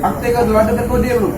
Akte ka doon, ada kode bro.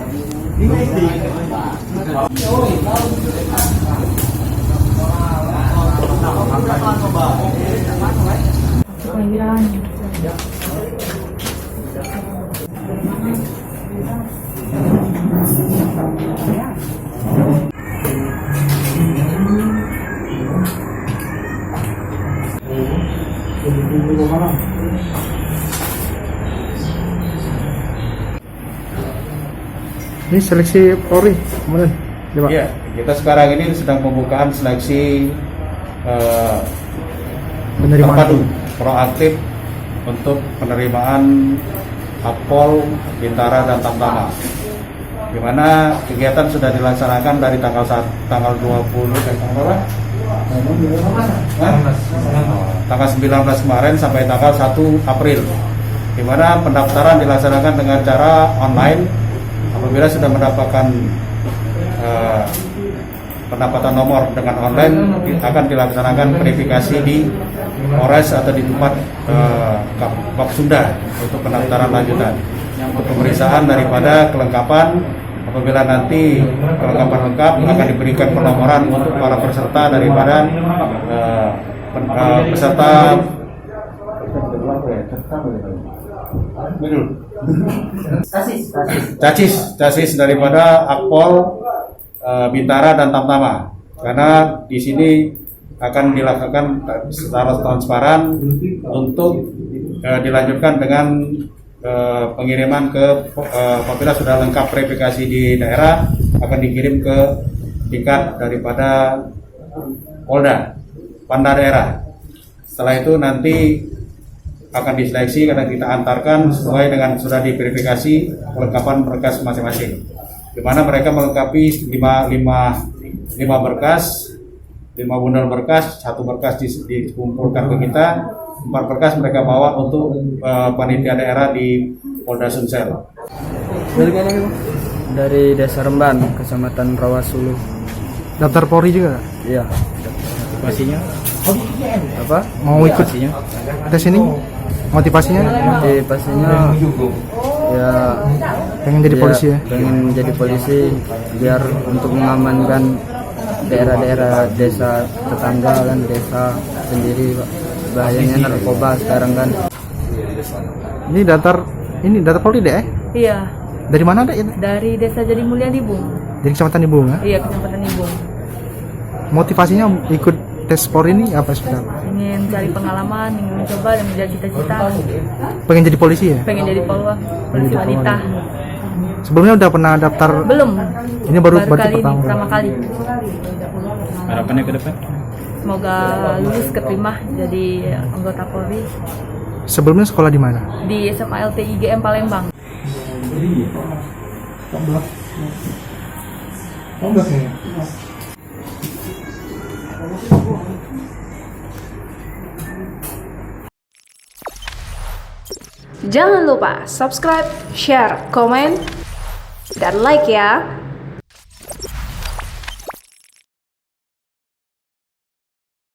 Ini seleksi Polri, kemudian. Iya, kita sekarang ini sedang pembukaan seleksi Penerimaan. terpadu proaktif untuk penerimaan Akpol, Bintara dan Tamtama. Di mana kegiatan sudah dilaksanakan dari tanggal 20 tanggal 19 kemarin sampai tanggal 1 April. Di mana pendaftaran dilaksanakan dengan cara online. Apabila sudah mendapatkan pendapatan nomor dengan online, akan dilaksanakan verifikasi di Polres atau di tempat Kapsunda untuk pendaftaran lanjutan. Untuk pemeriksaan daripada kelengkapan, apabila nanti kelengkapan lengkap akan diberikan penomoran untuk para peserta daripada peserta Casis daripada Akpol, Bintara dan Tamtama, karena di sini akan dilakukan secara transparan untuk dilanjutkan dengan pengiriman ke apabila sudah lengkap verifikasi di daerah akan dikirim ke tingkat daripada Polda, Panda daerah. Setelah itu nanti akan diseleksi karena kita antarkan sesuai dengan sudah diverifikasi kelengkapan berkas masing-masing, di mana mereka melengkapi 5 berkas, 5 bundel berkas, 1 berkas dikumpulkan ke kita, 4 berkas mereka bawa untuk panitia daerah di Polda Sumsel. Dari mana itu? Dari Desa Remban, Kecamatan Rawasulu. Daftar Polri juga? Iya. Motivasinya? Apa? Mau ikut Motivasinya? tes ini? Motivasinya? Motivasinya ya Pengen jadi polisi ya? Pengen jadi polisi biar untuk mengamankan daerah-daerah desa tetangga kan, desa sendiri Pak. Bahayanya narkoba sekarang kan. Ini daftar Polri deh? Iya, Dari mana deh? dari Desa Jadi Mulia Dibung. Dari Kecamatan Ibung ya? Iya, Kecamatan Dibung. Motivasinya ikut tes Polri ini apa sebenarnya? Ingin cari pengalaman, ingin mencoba dan menjadi cita-cita. Pengen jadi polisi ya? Pengen jadi polisi wanita. Sebelumnya udah pernah daftar? Belum. Ini baru kali ini, pertama. pertama kali. Harapannya ke depan? Semoga lulus keterima jadi anggota Polri Sebelumnya sekolah di mana? di SMA LT IGM Palembang. Jangan lupa subscribe, share, komen, dan like ya.